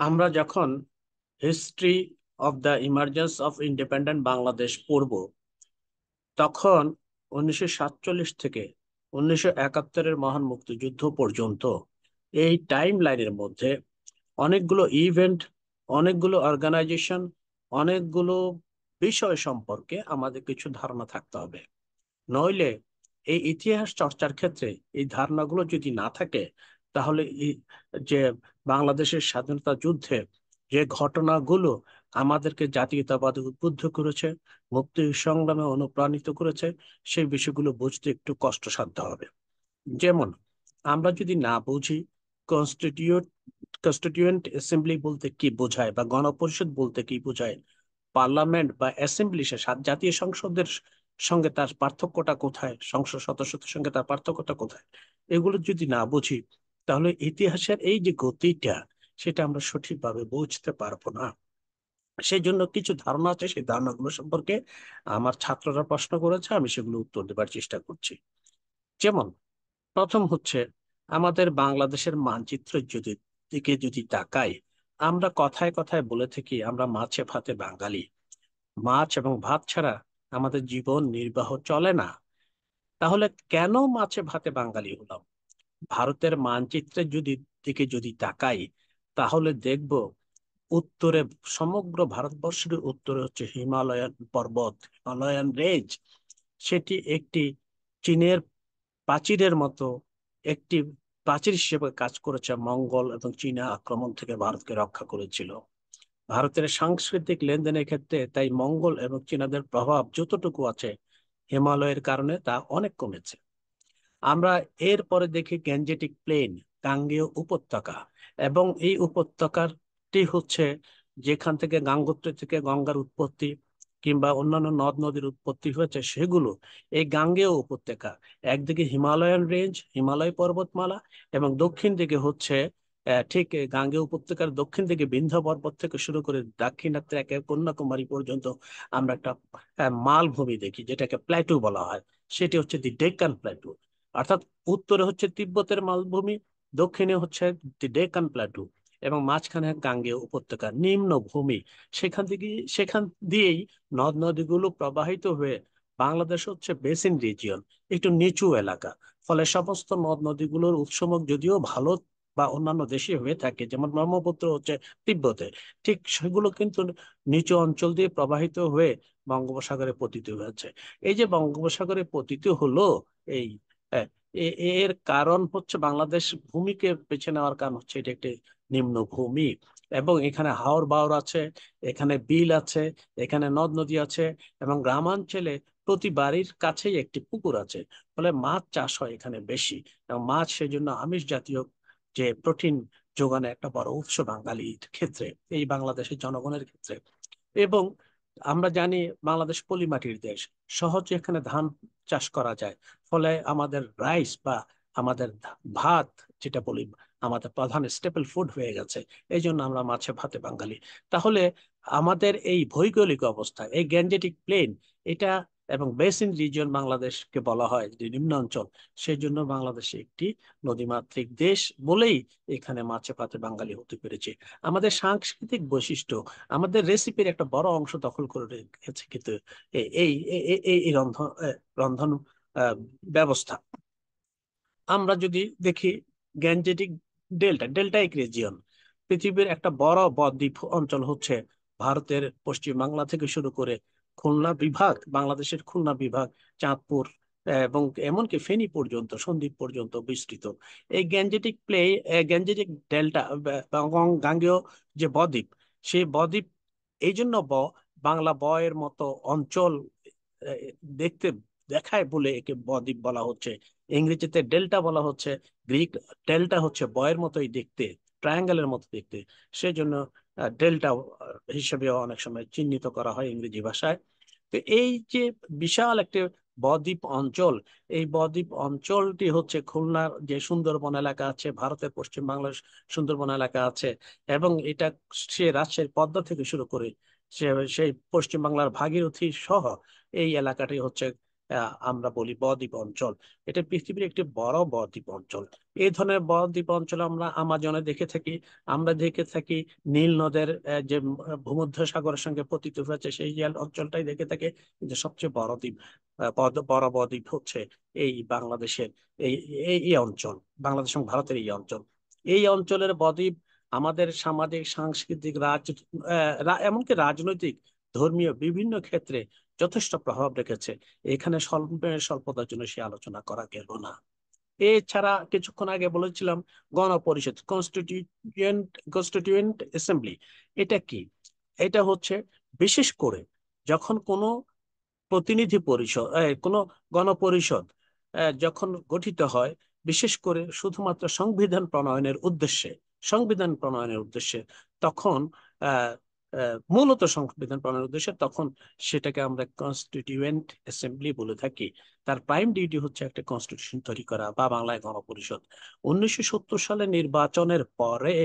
আমরা যখন history of the emergence of independent Bangladesh পড়ব, তখন 1947 থেকে 1971-এর মহান মুক্তিযুদ্ধ পর্যন্ত এই টাইম লাইনের মধ্যে অনেকগুলো ইভেন্ট, অনেকগুলো অর্গানাইজেশন, অনেকগুলো বিষয় সম্পর্কে আমাদের কিছু ধারণা থাকতে হবে। নইলে এই ইতিহাস চর্চার ক্ষেত্রে এই ধারণাগুলো যদি না থাকে, তাহলে যে বাংলাদেশের স্বাধীনতা যুদ্ধে যে ঘটনাগুলো আমাদেরকে জাতীয়তাবাদে উদ্বুদ্ধ করেছে, মুক্তি সংগ্রামে অনুপ্রাণিত করেছে, সেই বিষয়গুলো বুঝতে একটু কষ্টসাধ্য হবে। যেমন, আমরা যদি না বুঝি কনস্টিটিউট কনস্টিটিউয়েন্ট অ্যাসেম্বলি বলতে কি বোঝায় বা গণপরিষদ বলতে কি বোঝায়, পার্লামেন্ট বা অ্যাসেম্বলি জাতীয় সংসদের সঙ্গে তার পার্থক্যটা কোথায়, সংসদ সদস্যদের সঙ্গে তার পার্থক্যটা কোথায়, এগুলো যদি না বুঝি, তাহলে ইতিহাসের এই যে গতিটা, সেটা আমরা সঠিকভাবে বুঝতে পারবো না। সেই জন্য কিছু ধারণা আছে, সেই ধারণাগুলো সম্পর্কে আমার ছাত্ররা প্রশ্ন করেছে, আমি সেগুলো উত্তর দেবার চেষ্টা করছি। যেমন, প্রথম হচ্ছে, আমাদের বাংলাদেশের মানচিত্র যদি তাকাই, আমরা কথায় কথায় বলে থাকি আমরা মাছে ভাতে বাঙালি। মাছ এবং ভাত ছাড়া আমাদের জীবন নির্বাহ চলে না। তাহলে কেন মাছে ভাতে বাঙালি হলাম? ভারতের মানচিত্রের যদি তাকাই, তাহলে দেখব উত্তরে, সমগ্র ভারতবর্ষের উত্তরে হচ্ছে হিমালয়ান পর্বত, হিমালয়ান রেঞ্জ। সেটি একটি চীনের প্রাচীরের মতো একটি প্রাচীর হিসেবে কাজ করেছে, মঙ্গল এবং চীনা আক্রমণ থেকে ভারতকে রক্ষা করেছিল। ভারতের সাংস্কৃতিক লেনদেনের ক্ষেত্রে তাই মঙ্গল এবং চীনাদের প্রভাব যতটুকু আছে, হিমালয়ের কারণে তা অনেক কমেছে। আমরা এরপরে দেখি গ্যাঞ্জেটিক প্লেন, গাঙ্গেয় উপত্যকা। এবং এই উপত্যকাটি হচ্ছে যেখান থেকে গাঙ্গোত্রী থেকে গঙ্গার উৎপত্তি কিংবা অন্যান্য নদ নদীর উৎপত্তি হয়েছে, সেগুলো এই গাঙ্গেয় উপত্যকা। একদিকে হিমালয়ান রেঞ্জ, হিমালয় পর্বতমালা, এবং দক্ষিণ দিকে হচ্ছে ঠিক গাঙ্গেয় উপত্যকার দক্ষিণ দিকে বিন্ধ্য পর্বত থেকে শুরু করে দাক্ষিণাত্যে একেবারে কন্যাকুমারী পর্যন্ত আমরা একটা মালভূমি দেখি, যেটাকে প্ল্যাটু বলা হয়। সেটি হচ্ছে দি ডেক্কান প্ল্যাটু। অর্থাৎ উত্তরে হচ্ছে তিব্বতের মালভূমি, দক্ষিণে হচ্ছে ডেকান প্ল্যাটু, এবং মাঝখানে গাঙ্গেয় উপত্যকা নিম্নভূমি। সেখান দিয়েই নদ নদীগুলো প্রবাহিত হয়ে বাংলাদেশ হচ্ছে বেসিন রিজিয়ন, একটু নিচু এলাকা। ফলে সমস্ত নদ নদীগুলোর উৎসমুখ যদিও ভালো বা অন্যান্য দেশে হয়ে থাকে, যেমন ব্রহ্মপুত্র হচ্ছে তিব্বতে, ঠিক সেগুলো কিন্তু নিচু অঞ্চল দিয়ে প্রবাহিত হয়ে বঙ্গোপসাগরে পতিত হয়েছে। এই যে বঙ্গোপসাগরে পতিত হলো, এই এর কারণ হচ্ছে বাংলাদেশ ভূমিকে বেছে নেওয়ার কারণ হচ্ছে এটা একটি নিম্নভূমি, এবং এখানে হাওর বাওর আছে, এখানে বিল আছে, এখানে নদ নদী আছে, এবং গ্রামাঞ্চলে প্রতি বাড়ির কাছেই একটি পুকুর আছে। ফলে মাছ চাষ হয় এখানে বেশি, এবং মাছ সেজন্য আমিষ জাতীয় যে প্রোটিন যোগানে একটা বড় উৎস বাঙালির ক্ষেত্রে, এই বাংলাদেশের জনগণের ক্ষেত্রে। এবং আমরা জানি বাংলাদেশ পলিমাটির দেশ, সহজে এখানে ধান চাষ করা যায়। ফলে আমাদের রাইস বা আমাদের ভাত, যেটা বলি, আমাদের প্রধান স্টেপল ফুড হয়ে গেছে। এই জন্য আমরা মাছে ভাতে বাঙালি। তাহলে আমাদের এই ভৌগোলিক অবস্থা, এই গ্যাঞ্জেটিক প্লেন, এটা এবং বেসিন রিজিয়ন বাংলাদেশকে বলা হয় যে নিম্নাঞ্চল। সেই জন্য বাংলাদেশ একটি নদীমাতৃক দেশ বলেই এখানে মাছে ভাতে বাঙালি হতে পেরেছে। আমাদের সাংস্কৃতিক বৈশিষ্ট্য, আমাদের রেসিপির একটা বড় অংশ দখল করে রেখেছে কিন্তু এই রন্ধন আহ, ব্যবস্থা। আমরা যদি দেখি গ্যাঞ্জেটিক ডেল্টাইক রিজিয়ন, পৃথিবীর একটা বড় বদ্বীপ অঞ্চল হচ্ছে ভারতের পশ্চিম বাংলা থেকে শুরু করে খুলনা বিভাগ, বাংলাদেশের খুলনা বিভাগ, চাঁদপুর, এবং এমনকি ফেনী পর্যন্ত, সন্দ্বীপ পর্যন্ত বিস্তৃত। এই গ্যাঞ্জেটিক ডেল্টা এবং গাঙ্গেয় যে বদ্বীপ, সেই বদ্বীপ এই জন্য বাংলা এর মতো অঞ্চল আহ, দেখতে দেখায় বলে একে বদ্বীপ বলা হচ্ছে। ইংরেজিতে ডেল্টা বলা হচ্ছে, গ্রিক ডেল্টা হচ্ছে বয়ের মতোই দেখতে, ট্রায়াঙ্গেলের মতো দেখতে। সেই জন্য ডেল্টা হিসেবে অনেক সময় চিহ্নিত করা হয় ইংরেজি ভাষায়। তো এই যে বিশাল একটি বদ্বীপ অঞ্চল, এই বদ্বীপ অঞ্চলটি হচ্ছে খুলনার যে সুন্দরবন এলাকা আছে, ভারতের পশ্চিম বাংলার সুন্দরবন এলাকা আছে, এবং এটা সে রাজশাহীর পদ্মা থেকে শুরু করে সে সেই পশ্চিম বাংলার ভাগীরথী সহ এই এলাকাটি হচ্ছে আমরা বলি বদ্বীপ অঞ্চল। এটা পৃথিবীর একটি বড় বদ্বীপ অঞ্চল। এই ধরনের বদ্বীপ অঞ্চল আমরা আমাজনে দেখে থাকি, আমরা দেখে থাকি নীল নদের যে ভূমধ্য সাগরের সঙ্গে পতিত হয়েছে সেই যে অঞ্চলটাই দেখে থাকি। কিন্তু সবচেয়ে বড় দ্বীপ, বড় বদ্বীপ হচ্ছে এই বাংলাদেশের এই এই এই অঞ্চল, বাংলাদেশ এবং ভারতের এই অঞ্চল। এই অঞ্চলের বদ্বীপ আমাদের সামাজিক, সাংস্কৃতিক, এমনকি রাজনৈতিক, ধর্মীয় বিভিন্ন ক্ষেত্রে যথেষ্ট প্রভাব রেখেছে। এখানে স্বল্পতার জন্য সে আলোচনা করা গেল না। এছাড়া কিছুক্ষণ আগে বলেছিলাম গণপরিষদ, কনস্টিটিউয়েন্ট অ্যাসেম্বলি। এটা কি? এটা হচ্ছে বিশেষ করে যখন কোনো প্রতিনিধি পরিষদ, কোনো গণপরিষদ যখন গঠিত হয়, বিশেষ করে শুধুমাত্র সংবিধান প্রণয়নের উদ্দেশ্যে, তখন আহ, মূলত সংবিধান প্রণয়নের উদ্দেশ্যে, তখন সেটাকে আমরা কনস্টিটিউয়েন্ট অ্যাসেম্বলি বলে থাকি। তার প্রাইম ডিউটি হচ্ছে একটা কনস্টিটিউশন তৈরি করা, বা বাংলায় গণপরিষদ। 1970 সালে নির্বাচনের পরে,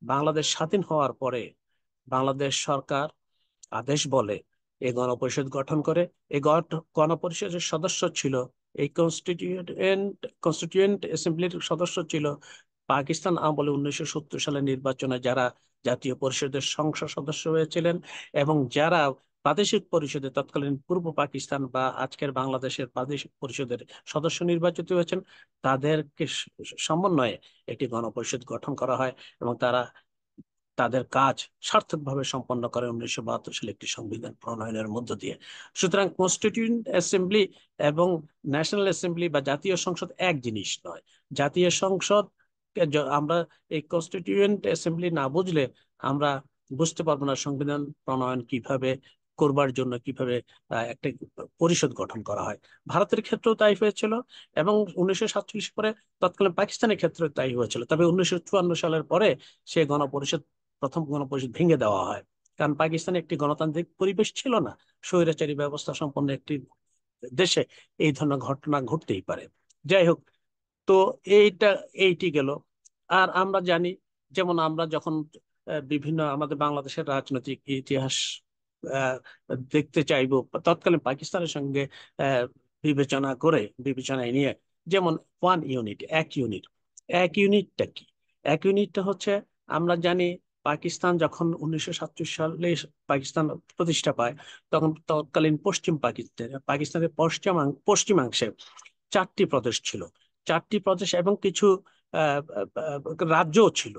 বাংলাদেশ স্বাধীন হওয়ার পরে, বাংলাদেশ সরকার আদেশ বলে এই গণপরিষদ গঠন করে। এই গণপরিষদের সদস্য ছিল, এই কনস্টিটিউয়েন্ট অ্যাসেম্বলির সদস্য ছিল পাকিস্তান আমলে 1970 সালের নির্বাচনে যারা জাতীয় পরিষদের সংসদ সদস্য হয়েছিলেন, এবং যারা প্রাদেশিক পরিষদে তৎকালীন পূর্ব পাকিস্তান বা আজকের বাংলাদেশের প্রাদেশিক পরিষদের সদস্য নির্বাচিত হয়েছেন, তাদেরকে সমন্বয়ে একটি গণপরিষদ গঠন করা হয়, এবং তারা তাদের কাজ সার্থকভাবে সম্পন্ন করে 1972 সালে একটি সংবিধান প্রণয়নের মধ্য দিয়ে। সুতরাং কনস্টিটিউয়েন্ট অ্যাসেম্বলি এবং ন্যাশনাল অ্যাসেম্বলি বা জাতীয় সংসদ এক জিনিস নয়। জাতীয় সংসদ, আমরা এই কনস্টিটিউয়েন্ট অ্যাসেম্বলি না বুঝলে আমরা বুঝতে পারবো না সংবিধান প্রণয়ন কিভাবে করবার জন্য কিভাবে একটা পরিষদ গঠন করা হয়। ভারতের ক্ষেত্রেও তাই হয়েছিল, এবং 1947 পরে তৎকালীন পাকিস্তানের ক্ষেত্রে তাই হয়েছিল। তবে 1954 সালের পরে সে গণপরিষদ, প্রথম গণপরিষদ ভেঙে দেওয়া হয়, কারণ পাকিস্তানে একটি গণতান্ত্রিক পরিবেশ ছিল না। স্বৈরাচারী ব্যবস্থা সম্পন্ন একটি দেশে এই ধরনের ঘটনা ঘটতেই পারে। যাই হোক, তো এইটা, এইটি গেল। আর আমরা জানি, যেমন আমরা যখন বিভিন্ন আমাদের বাংলাদেশের রাজনৈতিক ইতিহাস আহ, দেখতে চাইবো তৎকালীন পাকিস্তানের সঙ্গে আহ, বিবেচনায় নিয়ে, যেমন ওয়ান ইউনিট, এক ইউনিটটা কি? এক ইউনিটটা হচ্ছে, আমরা জানি পাকিস্তান যখন 1947 সালে পাকিস্তান প্রতিষ্ঠা পায়, তখন তৎকালীন পাকিস্তানের পশ্চিমাংশে 4টি প্রদেশ ছিল। 4টি প্রদেশ এবং কিছু রাজ্যও ছিল।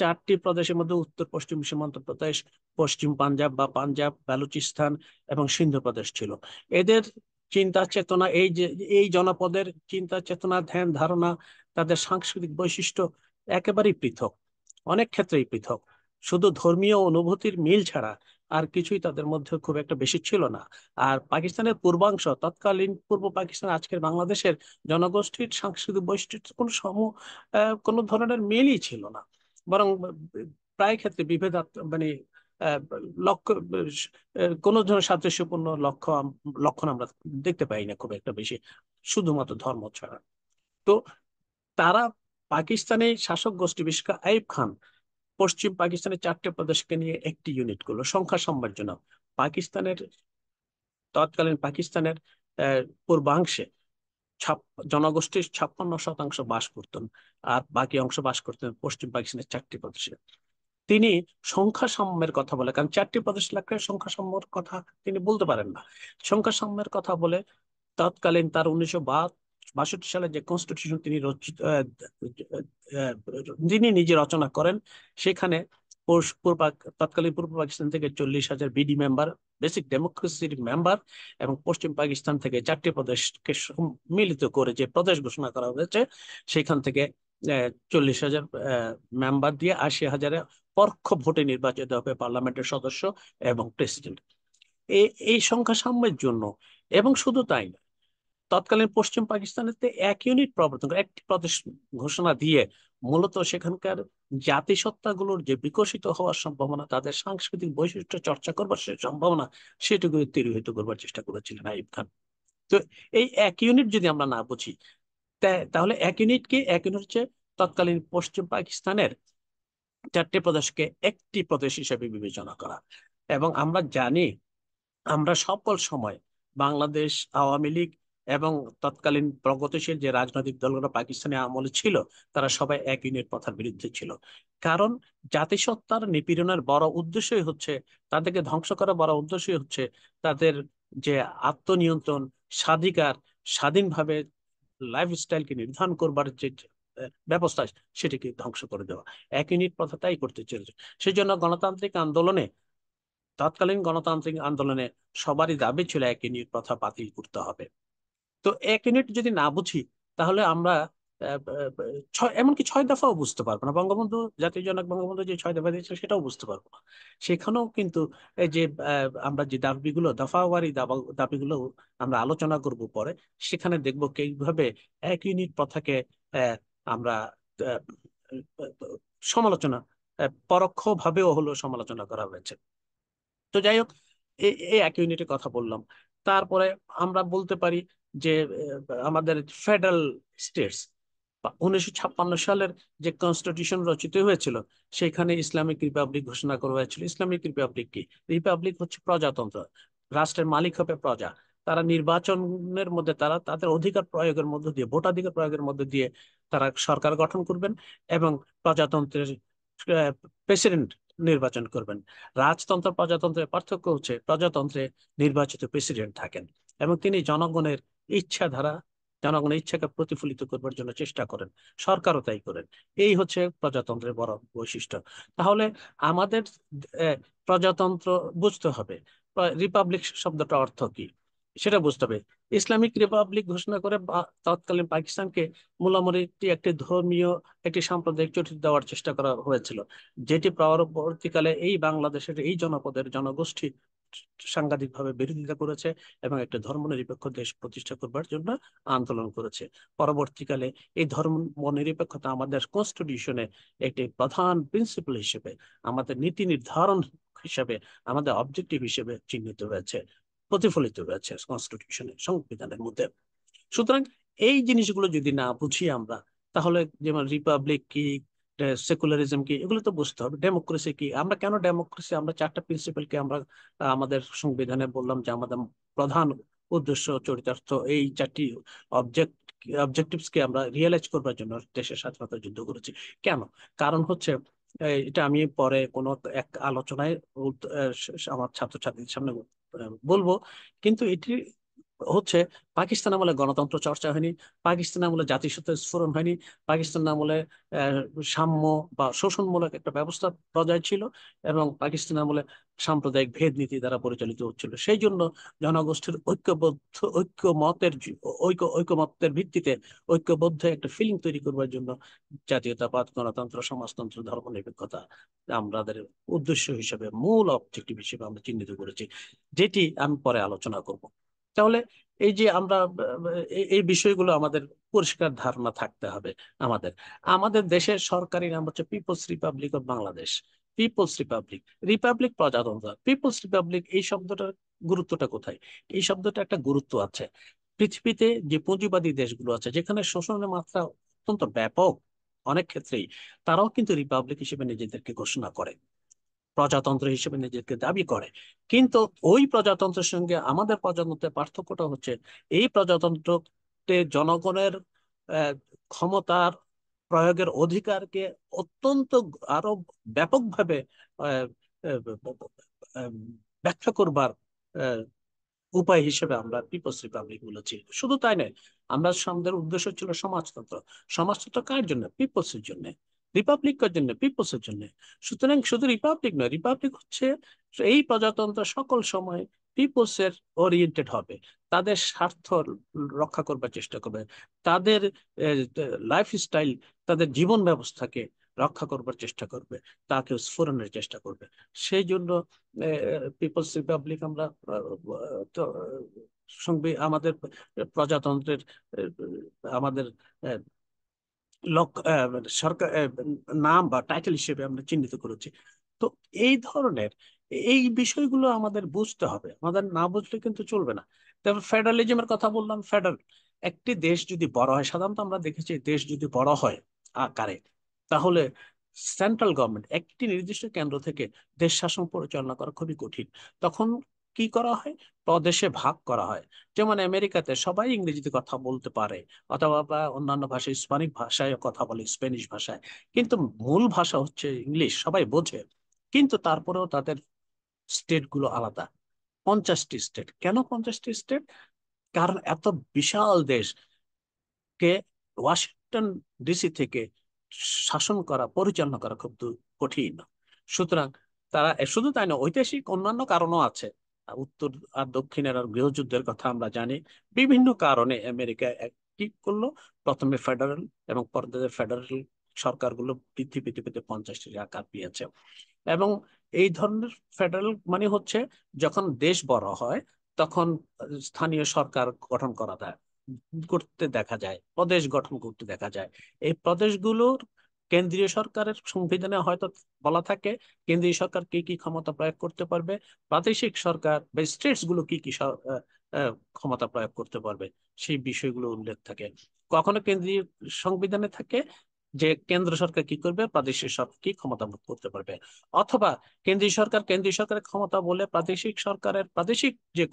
4টি প্রদেশের মধ্যে উত্তর পশ্চিম সীমান্ত প্রদেশ, পশ্চিম পাঞ্জাব বা পাঞ্জাব, বালুচিস্তান এবং সিন্ধু প্রদেশ ছিল। এদের চিন্তা চেতনা, এই জনপদের চিন্তা চেতনা, ধ্যান ধারণা, তাদের সাংস্কৃতিক বৈশিষ্ট্য একেবারেই পৃথক, অনেক ক্ষেত্রেই পৃথক। শুধু ধর্মীয় অনুভূতির মিল ছাড়া আর কিছুই তাদের মধ্যে খুব একটা বেশি ছিল না। আর পাকিস্তানের পূর্বাংশ, তৎকালীন পূর্ব পাকিস্তান, আজকের বাংলাদেশের জনগোষ্ঠীর সাংস্কৃতিক বৈশিষ্ট্য কোনো ধরনের মিলই ছিল না। বরং প্রায় ক্ষেত্রে মানে আহ, লক্ষ্য, কোনো ধরনের সাদৃশ্যপূর্ণ লক্ষণ আমরা দেখতে পাই না খুব একটা বেশি, শুধুমাত্র ধর্ম ছাড়া। তো তারা, পাকিস্তানি শাসক গোষ্ঠী, বিশেষ করে আইয়ুব খান, পশ্চিম পাকিস্তানের 4টে প্রদেশকে নিয়ে একটি ইউনিট করলো সংখ্যা সম্ভার জন্য। পাকিস্তানের পাকিস্তানের পূর্বাংশে জনগোষ্ঠীর 56% বাস করতেন, আর বাকি অংশ বাস করতেন পশ্চিম পাকিস্তানের 4টি প্রদেশে। তিনি সংখ্যা সাম্যের কথা বলে, কারণ 4টি প্রদেশ লাগলে সংখ্যা সাম্যের কথা তিনি বলতে পারেন না, সংখ্যা সাম্যের কথা বলে তৎকালীন তার 1962 সালে যে কনস্টিটিউশন যিনি নিজে রচনা করেন, সেখানে তৎকালীন পূর্ব পাকিস্তান থেকে 40,000 বিডি মেম্বার, বেসিক ডেমোক্রেসির মেম্বার, এবং পশ্চিম পাকিস্তান থেকে 4টি প্রদেশকে মিলিত করে যে প্রদেশ ঘোষণা করা হয়েছে, সেখান থেকে 40,000 মেম্বার দিয়ে 80,000 পরোক্ষ ভোটে নির্বাচিত হবে পার্লামেন্টের সদস্য এবং প্রেসিডেন্ট। এই সংখ্যা সাম্যের জন্য, এবং শুধু তাই না, তৎকালীন পশ্চিম পাকিস্তানেতে এক ইউনিট প্রবর্তন করে একটি প্রদেশ ঘোষণা দিয়ে মূলত সেখানকার জাতিসত্তাগুলোর যে বিকশিত হওয়ার সম্ভাবনা, তাদের সাংস্কৃতিক বৈশিষ্ট্য চর্চা করবার সে সম্ভাবনা, সেটুকু তিরোহিত করবার চেষ্টা করেছিলেন আইয়ুব খান। তো এই এক ইউনিট যদি আমরা না বুঝি, তাহলে এক ইউনিট কি? এক ইউনিট হচ্ছে তৎকালীন পশ্চিম পাকিস্তানের 4টে প্রদেশকে একটি প্রদেশ হিসেবে বিবেচনা করা। এবং আমরা জানি, আমরা সকল সময় বাংলাদেশ আওয়ামী লীগ এবং তৎকালীন প্রগতিশীল যে রাজনৈতিক দলগুলো পাকিস্তানি আমলে ছিল, তারা সবাই এক ইউনিট প্রথার বিরুদ্ধে ছিল। কারণ জাতিসত্তার নিপীড়নের বড় উদ্দেশ্যই হচ্ছে, তাদেরকে ধ্বংস করার বড় উদ্দেশ্যই হচ্ছে তাদের যে আত্মনিয়ন্ত্রণ, স্বাধিকার, স্বাধীনভাবে লাইফস্টাইলকে নির্ধারণ করবার যে ব্যবস্থা, সেটিকে ধ্বংস করে দেওয়া। এক ইউনিট প্রথা তাই করতে চেয়েছে। সেই জন্য গণতান্ত্রিক আন্দোলনে, তৎকালীন গণতান্ত্রিক আন্দোলনে সবারই দাবি ছিল এক ইউনিট প্রথা বাতিল করতে হবে। তো এক ইউনিট যদি না বুঝি, তাহলে আমরা এমনকি 6 দফাও বুঝতে পারবো না। বঙ্গবন্ধু, জাতির জনক বঙ্গবন্ধু যে 6 দফা দিয়েছিল সেটাও বুঝতে পারবো না। সেখানেও কিন্তু এই যে আমরা যে দাবিগুলো, দফাওয়ারি দাবিগুলো আমরা আলোচনা করব পরে, সেখানে দেখবো কিভাবে এক ইউনিট প্রথাকে আমরা আহ, সমালোচনা, পরোক্ষ ভাবেও হলো সমালোচনা করা হয়েছে। তো যাই হোক, এই এক ইউনিটের কথা বললাম। তারপরে আমরা বলতে পারি যে আমাদের ফেডারেল স্টেটস, 1956 সালের যে কনস্টিটিউশন রচিত হয়েছিল, সেখানে ইসলামিক রিপাবলিক ঘোষণা করা হয়েছিল। ইসলামিক রিপাবলিক কি? রিপাবলিক হচ্ছে প্রজাতন্ত্র, রাষ্ট্রের মালিক হবে প্রজা। তারা নির্বাচনের মধ্যে, তারা তাদের অধিকার প্রয়োগের মধ্য দিয়ে, ভোটাধিকার প্রয়োগের মধ্যে দিয়ে তারা সরকার গঠন করবেন এবং প্রজাতন্ত্রের প্রেসিডেন্ট নির্বাচন করবেন। রাজতন্ত্র প্রজাতন্ত্রের পার্থক্য হচ্ছে, প্রজাতন্ত্রে নির্বাচিত প্রেসিডেন্ট থাকেন এবং তিনি জনগণের ইচ্ছা ধারা, জনগণের ইচ্ছাকে প্রতিফলিত করবার জন্য চেষ্টা করেন। সরকারও তাই করেন। এই হচ্ছে প্রজাতন্ত্রের বড় বৈশিষ্ট্য। তাহলে আমাদের প্রজাতন্ত্র বুঝতে হবে, রিপাবলিক শব্দটা অর্থ কি সেটা বুঝতে হবে। ইসলামিক রিপাবলিক ঘোষণা করে তৎকালীন পাকিস্তানকে মোটামুটি একটি ধর্মীয়, একটি সাম্প্রদায়িক চরিত্র দেওয়ার চেষ্টা করা হয়েছিল, যেটি পরবর্তীকালে এই বাংলাদেশের এই জনপদের জনগোষ্ঠী সাংঘাতিকভাবে বিরোধিতা করেছে এবং একটা ধর্মনিরপেক্ষ দেশ প্রতিষ্ঠা করবার জন্য আন্দোলন করেছে। পরবর্তীকালে এই ধর্ম নিরপেক্ষতা আমাদের কনস্টিটিউশনে একটি প্রধান প্রিন্সিপাল হিসেবে, আমাদের নীতি নির্ধারণ হিসেবে, আমাদের অবজেক্টিভ হিসেবে চিহ্নিত হয়েছে, প্রতিফলিত হয়েছে কনস্টিটিউশনে, সংবিধানের মধ্যে। সুতরাং এই জিনিসগুলো যদি না বুঝি আমরা, তাহলে যেমন রিপাবলিক কি, সেকুলারিজম কি, এগুলো তো বুঝতে হবে। ডেমোক্রেসি কি, আমরা কেন ডেমোক্রেসি, আমরা 4টা প্রিন্সিপালকে আমরা আমাদের সংবিধানে বললাম যে আমাদের প্রধান উদ্দেশ্য, চরিতার্থ, এই 4টি অবজেক্ট অবজেক্টিভস কে আমরা রিয়েলাইজ করবার জন্য দেশের স্বাধীনতা যুদ্ধ করেছি। কেন? কারণ হচ্ছে, এটা আমি পরে কোনো এক আলোচনায় আমার ছাত্রছাত্রীদের সামনে বলবো। কিন্তু এটি হচ্ছে, পাকিস্তান আমলে গণতন্ত্র চর্চা হয়নি, পাকিস্তান আমলে জাতিসত্তার স্ফুরণ হয়নি, পাকিস্তান আমলে আহ, সাম্য বা শোষণমূলক একটা ব্যবস্থা বজায় ছিল এবং পাকিস্তান আমলে সাম্প্রদায়িক ভেদ নীতি দ্বারা পরিচালিত হচ্ছিল। সেই জন্য জনগোষ্ঠীর ঐক্যমতের ভিত্তিতে ঐক্যবদ্ধ একটা ফিলিং তৈরি করবার জন্য জাতীয়তাবাদ, গণতন্ত্র, সমাজতন্ত্র, ধর্মনিরপেক্ষতা আমাদের উদ্দেশ্য হিসেবে, মূল অবজেক্টিভ হিসেবে আমরা চিহ্নিত করেছি, যেটি আমি পরে আলোচনা করব। তাহলে এই যে আমরা এই বিষয়গুলো আমাদের পরিষ্কার ধারণা থাকতে হবে। আমাদের আমাদের দেশের সরকারি নাম হচ্ছে people's republic of Bangladesh. People's republic, republic প্রজাতন্ত্র, পিপলস রিপাবলিক, এই শব্দটার গুরুত্বটা কোথায়? এই শব্দটা একটা গুরুত্ব আছে। পৃথিবীতে যে পুঁজিবাদী দেশগুলো আছে, যেখানে শোষণের মাত্রা অত্যন্ত ব্যাপক অনেক ক্ষেত্রেই, তারাও কিন্তু রিপাবলিক হিসেবে নিজেদেরকে ঘোষণা করে, প্রজাতন্ত্র হিসেবে নিজেকে দাবি করে। কিন্তু ওই প্রজাতন্ত্রের সঙ্গে আমাদের প্রজাতন্ত্রের পার্থক্যটা হচ্ছে, এই প্রজাতন্ত্রতে জনগণের আহ, ক্ষমতার প্রয়োগের অধিকারকে অত্যন্ত আরো ব্যাপকভাবে আহ, আহ, আহ, ব্যাখ্যা করবার আহ, উপায় হিসেবে আমরা পিপলস রিপাবলিক বলেছি। শুধু তাই নয়, আমরা আমাদের উদ্দেশ্য ছিল সমাজতন্ত্র। সমাজতন্ত্র কার জন্য? পিপলস এর জন্য। রিপাবলিক কার জন্য? পিপলস এর জন্য। সুতরাং শুধু রিপাবলিক নয়, রিপাবলিক হচ্ছে এই প্রজাতন্ত্র সকল সময় পিপলস এর ওরিয়েন্টেড হবে, তাদের স্বার্থ রক্ষা করবার চেষ্টা করবে, তাদের লাইফস্টাইল, তাদের জীবন ব্যবস্থাকে রক্ষা করবার চেষ্টা করবে, তাকে স্ফুরণের চেষ্টা করবে। সেই জন্য পিপলস রিপাবলিক আমরা তো আমাদের প্রজাতন্ত্রের আমাদের সরকার নাম বা টাইটেল হিসেবে আমরা চিহ্নিত করেছি। তো এই ধরনের এই বিষয়গুলো আমাদের বুঝতে হবে, আমাদের না বুঝলে কিন্তু চলবে না। তারপর ফেডারালিজমের কথা বললাম। একটি দেশ যদি বড় হয়, সাধারণত আমরা দেখেছি দেশ যদি বড় হয় আকারে, তাহলে সেন্ট্রাল গভর্নমেন্ট একটি নির্দিষ্ট কেন্দ্র থেকে দেশ শাসন পরিচালনা করা খুবই কঠিন। তখন কি কি করা হয়, প্রদেশে ভাগ করা হয়। যেমন আমেরিকাতে সবাই ইংরেজিতে কথা বলতে পারে, অথবা বা অন্যান্য ভাষায়, স্প্যানিশ ভাষায় কথা বলে, স্প্যানিশ ভাষায়, কিন্তু মূল ভাষা হচ্ছে ইংলিশ, সবাই বোঝে। কিন্তু তারপরেও তাদের স্টেট গুলো আলাদা। 50টি স্টেট। কেন 50টি স্টেট? কারণ এত বিশাল দেশ কে ওয়াশিংটন ডিসি থেকে শাসন করা, পরিচালনা করা খুব কঠিন। সুতরাং তারা শুধু তাই না, ঐতিহাসিক অন্যান্য কারণও আছে। উত্তর আর দক্ষিণের আর গৃহযুদ্ধের কথা আমরা জানি। বিভিন্ন কারণে আমেরিকা ঠিক করলো প্রথমে ফেডারেল, এবং পরে ফেডারেল সরকারগুলো বৃদ্ধি পেতে পেতে 50টি আকার পেয়েছে। এবং এই ধরনের ফেডারেল মানে হচ্ছে যখন দেশ বড় হয় তখন স্থানীয় সরকার গঠন করা যায়, করতে দেখা যায়, প্রদেশ গঠন করতে দেখা যায়। এই প্রদেশগুলোর কেন্দ্রীয় সরকারের সংবিধানে হয়তো বলা থাকে কেন্দ্রীয় সরকার কি কি ক্ষমতা প্রয়োগ করতে পারবে, প্রাদেশিক সরকার বা স্টেটস গুলো কি কি ক্ষমতা প্রয়োগ করতে পারবে, সেই বিষয়গুলো উল্লেখ থাকে। কখনো কেন্দ্রীয় সংবিধানে থাকে যে কেন্দ্র সরকার কি করবে, প্রাদেশিক সরকার কি ক্ষমতা ভোগ করতে পারবে। অথবা কেন্দ্রীয় সরকারের ক্ষমতা বলে প্রাদেশিক সরকারের প্রাদেশিক যে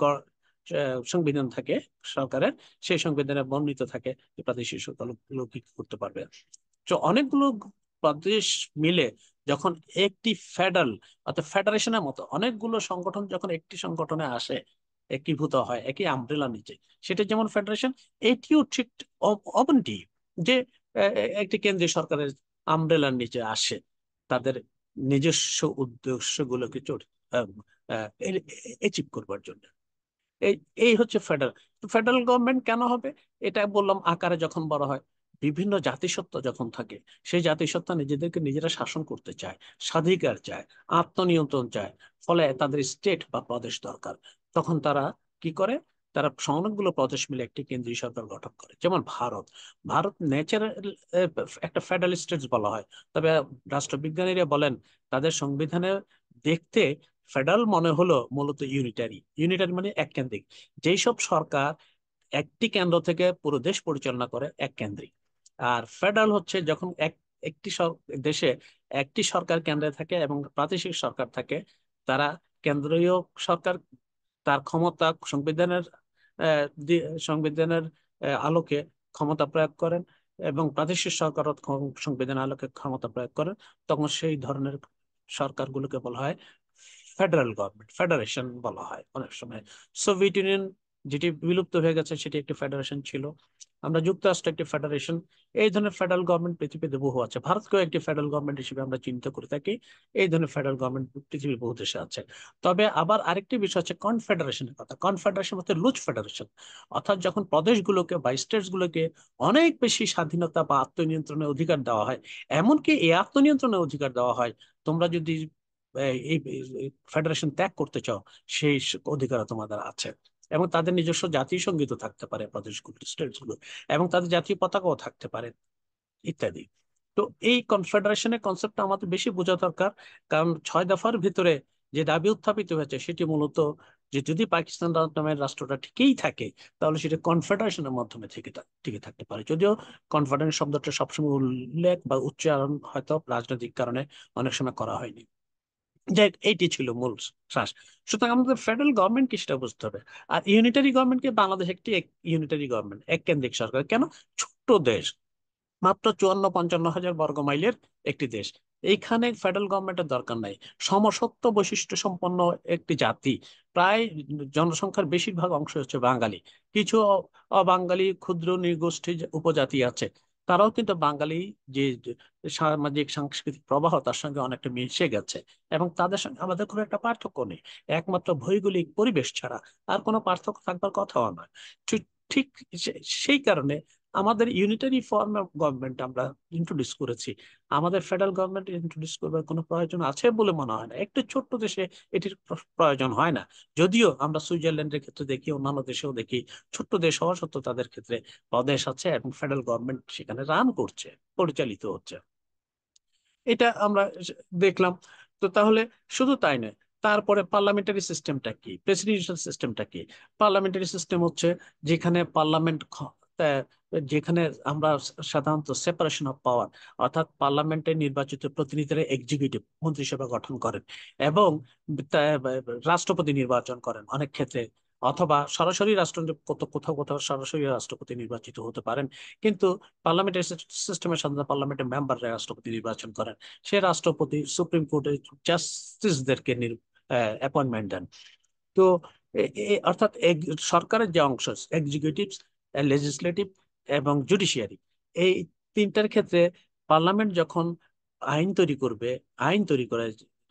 সংবিধান থাকে সরকারের, সেই সংবিধানে বর্ণিত থাকে যে প্রাদেশিক সরকারগুলো কি করতে পারবে। তো অনেকগুলো প্রদেশ মিলে যখন একটি ফেডারেল, অর্থাৎ ফেডারেশনের মতো অনেকগুলো সংগঠন যখন একটি সংগঠনে আসে, একীভূত হয় একই আমব্রেলার নিচে, সেটা যেমন ফেডারেশন, এটিও ঠিক অবনটি যে একটি কেন্দ্রীয় সরকারের আমব্রেলার নিচে আসে তাদের নিজস্ব উদ্দেশ্যগুলোকে অ্যাচিভ করবার জন্য। এই এই হচ্ছে ফেডারেল। ফেডারেল গভর্নমেন্ট কেন হবে? এটা বললাম, আকারে যখন বড় হয়, বিভিন্ন জাতিসত্তা যখন থাকে, সেই জাতিসত্তা নিজেদেরকে নিজেরা শাসন করতে চায়, স্বাধিকার চায়, আত্মনিয়ন্ত্রণ চায়, ফলে তাদের স্টেট বা প্রদেশ দরকার। তখন তারা কি করে? তারা অনেকগুলো প্রদেশ মিলে একটি কেন্দ্রীয় সরকার গঠন করে। যেমন ভারত। ভারত ন্যাচারাল একটা ফেডারেল স্টেট বলা হয়, তবে রাষ্ট্রবিজ্ঞানীরা বলেন তাদের সংবিধানে দেখতে ফেডারেল মনে হলো মূলত ইউনিটারি। ইউনিটারি মানে এক কেন্দ্রিক। যেই সব সরকার একটি কেন্দ্র থেকে পুরো দেশ পরিচালনা করে, এক কেন্দ্রিক। আর ফেডারেল হচ্ছে যখন একটি দেশে একটি সরকার কেন্দ্রে থাকে এবং প্রাদেশিক সরকার থাকে, তারা কেন্দ্রীয় সরকার তার ক্ষমতা সংবিধানের আলোকে ক্ষমতা প্রয়োগ করেন, এবং প্রাদেশিক সরকার সংবিধানের আলোকে ক্ষমতা প্রয়োগ করেন। তখন সেই ধরনের সরকারগুলোকে বলা হয় ফেডারেল গভর্নমেন্ট, ফেডারেশন বলা হয় অনেক সময়। সোভিয়েত ইউনিয়ন যেটি বিলুপ্ত হয়ে গেছে সেটি একটি ফেডারেশন ছিল। আমরা যুক্তরাষ্ট্র একটি ফেডারেশন। এই ধরনের ফেডারেল গভর্নমেন্ট পৃথিবীতে বহু আছে, ভারতকেও একটি ফেডারেল গভর্নমেন্ট হিসেবে আমরা চিন্তা করে থাকি। এই ধরনের ফেডারেল গভর্নমেন্ট পৃথিবীর বহু দেশে আছে। তবে আবার আরেকটি বিষয় হচ্ছে কনফেডারেশনের কথা। কনফেডারেশন হচ্ছে লুজ ফেডারেশন, অর্থাৎ যখন প্রদেশগুলোকে বা স্টেটস গুলোকে অনেক বেশি স্বাধীনতা বা আত্মনিয়ন্ত্রণের অধিকার দেওয়া হয়, এমনকি এই আত্মনিয়ন্ত্রণের অধিকার দেওয়া হয়, তোমরা যদি এই ফেডারেশন ত্যাগ করতে চাও, সেই অধিকার তোমাদের আছে। এবং তাদের নিজস্ব জাতীয় সঙ্গীতও থাকতে পারে প্রদেশগুলো, স্টেটস গুলো, এবং তাদের জাতীয় পতাকাও থাকতে পারে, ইত্যাদি। তো এই কনফেডারেশনের কনসেপ্টটা আমাদের বেশি বোঝা দরকার। কারণ 6 দফার ভিতরে যে দাবি উত্থাপিত হয়েছে সেটি মূলত যে যদি পাকিস্তান নামের রাষ্ট্রটা ঠিকই থাকে, তাহলে সেটা কনফেডারেশনের মাধ্যমে টিকে থাকতে পারে। যদিও কনফেডারেশন শব্দটা সবসময় উল্লেখ বা উচ্চারণ হয়তো রাজনৈতিক কারণে অনেক সময় করা হয়নি। যাই হোক, এইটি ছিল মূল শ্বাস। সুতরাং আমাদের ফেডারেল গভর্নমেন্ট কি সেটা বুঝতে হবে। আর ইউনিটারি গভর্নমেন্টকে বাংলাদেশ একটি ইউনিটারি গভর্নমেন্ট, এক কেন্দ্রিক সরকার। কেন? ছোট্ট দেশ, মাত্র 54-55 হাজার বর্গ মাইলের একটি দেশ। এইখানে ফেডারেল গভর্নমেন্টের দরকার নাই। সমসত্ব বৈশিষ্ট্য সম্পন্ন একটি জাতি, প্রায় জনসংখ্যার বেশিরভাগ অংশ হচ্ছে বাঙালি। কিছু অবাঙালি ক্ষুদ্র নৃগোষ্ঠী উপজাতি আছে, তারাও কিন্তু বাঙালি যে যে সামাজিক সাংস্কৃতিক প্রবাহ তার সঙ্গে অনেকটা মিশে গেছে, এবং তাদের সঙ্গে আমাদের খুব একটা পার্থক্য নেই, একমাত্র ভৌগোলিক পরিবেশ ছাড়া আর কোনো পার্থক্য থাকবার কথাও নয়। ঠিক ঠিক সেই কারণে আমাদের ইউনিটারি ফর্ম অফ গভর্নমেন্ট আমরা ইন্ট্রোডিউস করেছি। আমাদের ফেডারেল গভর্নমেন্ট ইন্ট্রোডিউস করবার কোনো প্রয়োজন আছে বলে মনে হয় না। একটু ছোট্ট দেশে এটির প্রয়োজন হয় না। যদিও আমরা সুইজারল্যান্ডের ক্ষেত্রে দেখি, অন্যান্য দেশেও দেখি, ছোট্ট দেশ হওয়া সত্ত্বেও তাদের ক্ষেত্রে প্রদেশ আছে এবং ফেডারেল গভর্নমেন্ট সেখানে রান করছে, পরিচালিত হচ্ছে। এটা আমরা দেখলাম। তো তাহলে শুধু তাই নয়, তারপরে পার্লামেন্টারি সিস্টেমটা কি, প্রেসিডেন্সিয়াল সিস্টেমটা কি? পার্লামেন্টারি সিস্টেম হচ্ছে যেখানে পার্লামেন্ট যেখানে আমরা সাধারণত সেপারেশন অফ পাওয়ার, অর্থাৎ পার্লামেন্টে নির্বাচিত প্রতিনিধিরা এক্সিকিউটিভ মন্ত্রিসভা গঠন করেন এবং রাষ্ট্রপতি নির্বাচন করেন অনেক ক্ষেত্রে, অথবা সরাসরি কোথাও কোথাও সরাসরি রাষ্ট্রপতি নির্বাচিত হতে পারেন। কিন্তু পার্লামেন্টারি সিস্টেমে সাধারণত পার্লামেন্টের মেম্বাররা রাষ্ট্রপতি নির্বাচন করেন। সে রাষ্ট্রপতি সুপ্রিম কোর্টের জাস্টিসদেরকে অ্যাপয়েন্টমেন্ট দেন। তো অর্থাৎ সরকারের যে অংশ, এক্সিকিউটিভ, লেজিসলেটিভ এবং জুডিশিয়ারি, এই তিনটার ক্ষেত্রে পার্লামেন্ট যখন আইন তৈরি করে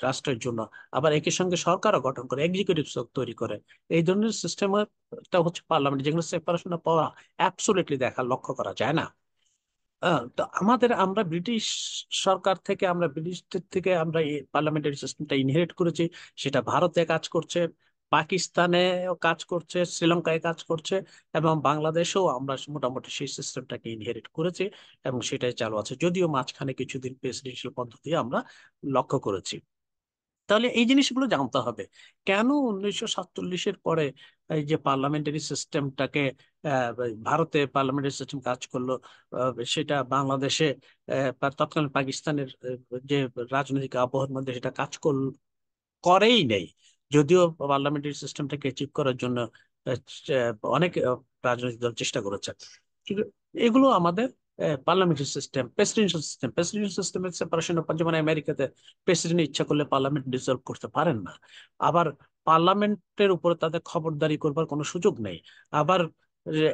রাষ্ট্রের জন্য, আবার একই সঙ্গে সরকারও গঠন করে, এক্সিকিউটিভ তৈরি করে, এই ধরনের সিস্টেমটা হচ্ছে পার্লামেন্ট, যেখানে সেপারেশন অফ পাওয়ার অ্যাবসোলিউটলি লক্ষ্য করা যায় না। তো আমরা ব্রিটিশ সরকার থেকে, ব্রিটিশদের থেকে আমরা এই পার্লামেন্টারি সিস্টেমটা ইনহেরিট করেছি। সেটা ভারতে কাজ করছে, পাকিস্তানে কাজ করছে, শ্রীলঙ্কায় কাজ করছে, এবং বাংলাদেশেও আমরা মোটামুটি সেই সিস্টেমটাকে ইনহেরিট করেছি এবং সেটাই চালু আছে, যদিও মাঝখানে কিছুদিন প্রেসিডেন্সিয়াল পদ্ধতি আমরা লক্ষ্য করেছি। তাহলে এই জিনিসগুলো জানতে হবে, কেন 1947-এর পরে এই যে পার্লামেন্টারি সিস্টেমটাকে, ভারতে পার্লামেন্টারি সিস্টেম কাজ করলো, সেটা বাংলাদেশে তৎকালীন পাকিস্তানের যে রাজনৈতিক আবহাওয়ার মধ্যে সেটা করেই নেই। যদিও পার্লামেন্টারি সিস্টেমটাকে অ্যাচিভ করার জন্য অনেক রাজনৈতিক দল চেষ্টা করেছে, কিন্তু এগুলো আমাদের পার্লামেন্টারি সিস্টেম, প্রেসিডেন্সিয়াল সিস্টেমের সেপারেশন, যেমন আমেরিকাতে প্রেসিডেন্ট ইচ্ছা করলে পার্লামেন্ট ডিসলভ করতে পারেন না, আবার পার্লামেন্টের উপরে তাদের খবরদারি করবার কোনো সুযোগ নেই। আবার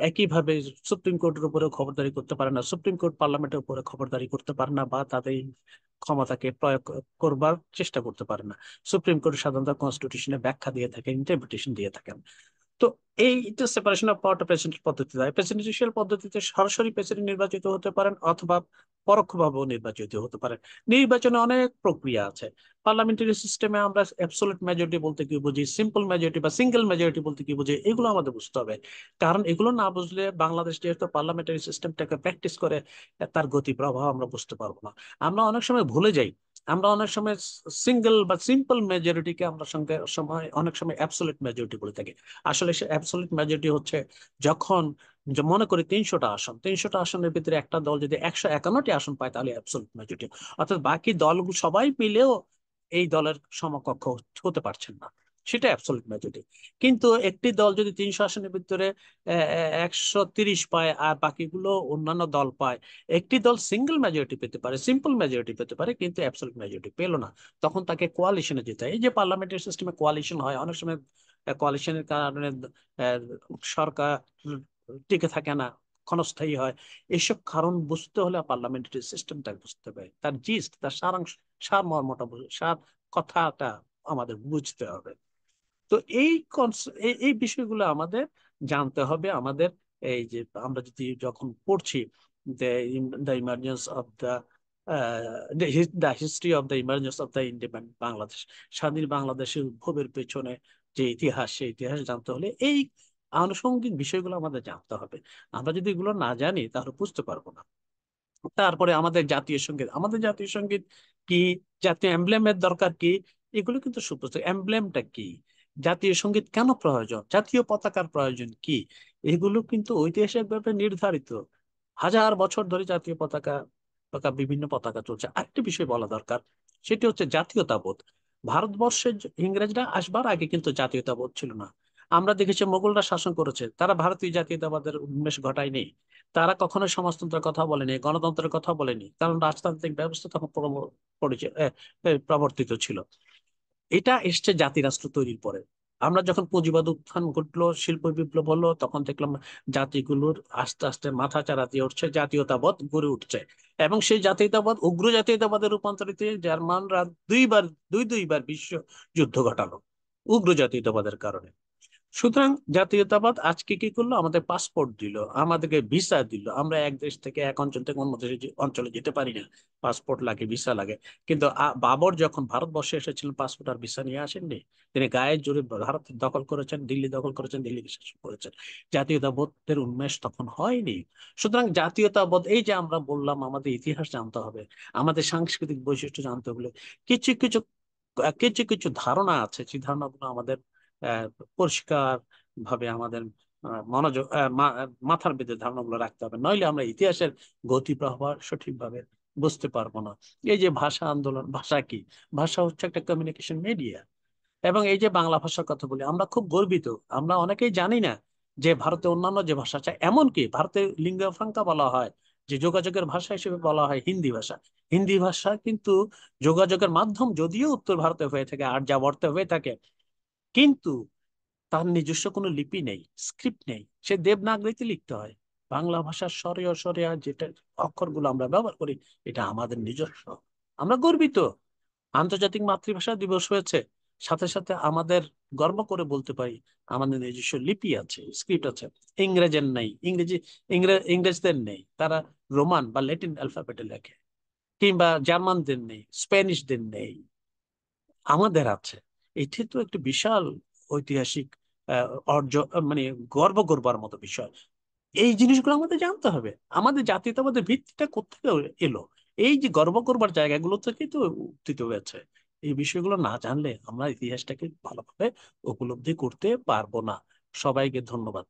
একইভাবে সুপ্রিম কোর্টের উপরেও খবরদারি করতে পারে না, সুপ্রিম কোর্ট পার্লামেন্টের উপরে খবরদারি করতে পারে না বা তাদের ক্ষমতাকে প্রয়োগ করবার চেষ্টা করতে পারে না। সুপ্রিম কোর্ট সাধারণত কনস্টিটিউশনে ব্যাখ্যা দিয়ে থাকেন, ইন্টারপ্রিটেশন দিয়ে থাকেন। তো এইটা সেপারেশন অফ পাওয়ারটা প্রেসিডেন্ট পদ্ধতি দেয়। প্রেসিডেন্সিয়াল পদ্ধতিতে সরাসরি প্রেসিডেন্ট নির্বাচিত হতে পারেন অথবা পরোক্ষভাবেও নির্বাচিত হতে পারেন। নির্বাচনে অনেক প্রক্রিয়া আছে। পার্লামেন্টারি সিস্টেমে আমরা অ্যাবসলিউট মেজরিটি বলতে কি বুঝি, সিম্পল মেজরিটি বা সিঙ্গেল মেজরিটি বলতে কি বুঝি, এগুলো আমাদের বুঝতে হবে। কারণ এগুলো না বুঝলে বাংলাদেশ যেহেতু পার্লামেন্টারি সিস্টেমটাকে প্র্যাকটিস করে, তার গতি প্রবাহ আমরা বুঝতে পারবো না। আমরা অনেক সময় ভুলে যাই, আমরা অনেক সময় সিঙ্গেল বা সিম্পল মেজরিটিকে আমরা অনেক সময় অ্যাবসলিউট মেজরিটি বলে থাকি। আসলে সে অ্যাবসলিউট মেজরিটি হচ্ছে যখন, যে মনে করি 300টা আসনের ভিতরে একটা দল যদি 151টি আসন পায়, তাহলে অ্যাবসলিউট মেজরিটি। অর্থাৎ বাকি দলগুলো সবাই মিলেও এই দলের সমকক্ষ হতে পারছেন না, সেটা অ্যাবসলিউট মেজরিটি। কিন্তু একটি দল যদি 300 আসনের ভিতরে 130 পায় আর বাকিগুলো অন্যান্য দল পায়, একটি দল সিঙ্গেল মেজরিটি পেতে পারে, সিম্পল মেজরিটি পেতে পারে, কিন্তু অ্যাবসলিউট মেজরিটি পেল না, তখন তাকে কোয়ালিশনে যেতে হয়। এই যে পার্লামেন্টারি সিস্টেমে কোয়ালিশন হয়, অনেক সময় কোয়ালিশনের কারণে আহ, সরকার টিকে থাকে না, ক্ষণস্থায়ী হয়। এইসব কারণ বুঝতে হলে পার্লামেন্টারি সিস্টেমটা বুঝতে হবে, তার জিস্ট, তার সারাংশ, সারমর্মটা কথাটা আমাদের বুঝতে হবে। তো এই বিষয়গুলো আমাদের জানতে হবে। আমাদের এই যে আমরা যদি যখন পড়ছি the emergence of the history of the emergence of the independent Bangladesh, স্বাধীন বাংলাদেশের উদ্ভবের পেছনে যে ইতিহাস, সেই ইতিহাস জানতে হলে এই আনুষঙ্গিক বিষয়গুলো আমাদের জানতে হবে। আমরা যদি এগুলো না জানি তাহলে বুঝতে পারবো না। তারপরে আমাদের জাতীয় সঙ্গীত কি, জাতীয় এমব্লেমের দরকার কি, এগুলো কিন্তু সুপ্রস্তুত। এমব্লেমটা কি, জাতীয় সঙ্গীত কেন প্রয়োজন, জাতীয় পতাকার প্রয়োজন কি, এগুলো কিন্তু ঐতিহাসিকভাবে নির্ধারিত। হাজার বছর ধরে জাতীয় পতাকা পতাকা বিভিন্ন পতাকা চলছে। আরেকটি বিষয় বলা দরকার, সেটি হচ্ছে জাতীয়তাবোধ। ভারতবর্ষে ইংরেজরা আসবার আগে কিন্তু জাতীয়তাবোধ ছিল না। আমরা দেখেছি মোগলরা শাসন করেছে, তারা ভারতীয় জাতীয়তাবাদের উন্মেষ ঘটায়নি। তারা কখনো সমাজতন্ত্রের কথা বলেনি, গণতন্ত্রের কথা বলেনি, কারণ রাজতান্ত্রিক ব্যবস্থা তখন প্রবর্তিত ছিল। এটা এসছে জাতি রাষ্ট্র তৈরির পরে। আমরা যখন পুঁজিবাদ উত্থান ঘটলো, শিল্প বিপ্লব হলো, তখন দেখলাম জাতিগুলোর আস্তে আস্তে মাথা চারা দিয়ে উঠছে, জাতীয়তাবাদ গড়ে উঠছে। এবং সেই জাতীয়তাবাদ উগ্র জাতীয়তাবাদে রূপান্তরিত হয়ে জার্মানরা দুইবার দুইবার বিশ্ব যুদ্ধ ঘটালো উগ্র জাতীয়তাবাদের কারণে। সুতরাং জাতীয়তাবাদ আজকে কি করলো, আমাদের পাসপোর্ট দিল, আমাদেরকে ভিসা দিল। আমরা এক দেশ থেকে এক অঞ্চল থেকে অন্য দেশে অঞ্চলে যেতে পারি না, পাসপোর্ট লাগে, ভিসা লাগে। কিন্তু বাবর যখন ভারতবর্ষে এসেছিলেন, পাসপোর্ট আর ভিসা নিয়ে আসেননি। তিনি গায়ের জোরে ভারত দখল করেছেন, দিল্লি দখল করেছেন, দিল্লিকে শাসন করেছেন। জাতীয়তাবোধের উন্মেষ তখন হয়নি। সুতরাং জাতীয়তাবোধ, এই যে আমরা বললাম আমাদের ইতিহাস জানতে হবে, আমাদের সাংস্কৃতিক বৈশিষ্ট্য জানতে হলে কিছু কিছু কিছু কিছু ধারণা আছে, সেই ধারণাগুলো আমাদের আহ, পরিষ্কার ভাবে আমাদের মনোযোগ মাথার ভিতরে ধারণাগুলো রাখতে হবে, নইলে আমরা ইতিহাসের গতি প্রবাহ সঠিকভাবে বুঝতে পারবো না। এই যে ভাষা আন্দোলন, ভাষা কি? ভাষা হচ্ছে একটা কমিউনিকেশন মিডিয়া। এবং এই যে বাংলা ভাষার কথা বলি, আমরা খুব গর্বিত। আমরা অনেকেই জানি না যে ভারতে অন্যান্য যে ভাষা আছে, এমনকি ভারতে লিঙ্গা ফ্রাঙ্কা বলা হয়, যে যোগাযোগের ভাষা হিসেবে বলা হয় হিন্দি ভাষা। হিন্দি ভাষা কিন্তু যোগাযোগের মাধ্যম যদিও উত্তর ভারতে হয়ে থাকে, আর্যাবর্তে হয়ে থাকে, কিন্তু তার নিজস্ব কোনো লিপি নেই, স্ক্রিপ্ট নেই, সে দেবনাগরীতে লিখতে হয়। বাংলা ভাষার স্বরে অস্বরে যেটা অক্ষরগুলো আমরা ব্যবহার করি, এটা আমাদের নিজস্ব। আমরা গর্বিত। আন্তর্জাতিক মাতৃভাষা দিবস হয়েছে, সাথে সাথে আমাদের গর্ব করে বলতে পারি আমাদের নিজস্ব লিপি আছে, স্ক্রিপ্ট আছে। ইংরেজের নেই, ইংরেজদের নেই, তারা রোমান বা ল্যাটিন অ্যালফাবেটে লেখে। কিংবা জার্মানদের নেই, স্প্যানিশদের নেই, আমাদের আছে। এটি তো একটি বিশাল ঐতিহাসিক অর্জন, মানে গর্ব করবার মতো বিষয়। এই জিনিসগুলো আমাদের জানতে হবে। আমাদের জাতীয়তাবাদের ভিত্তিটা কোথেকে এলো? এই যে গর্ব করবার জায়গাগুলো থেকেই তো উত্থিত হয়েছে। এই বিষয়গুলো না জানলে আমরা ইতিহাসটাকে ভালোভাবে উপলব্ধি করতে পারবো না। সবাইকে ধন্যবাদ।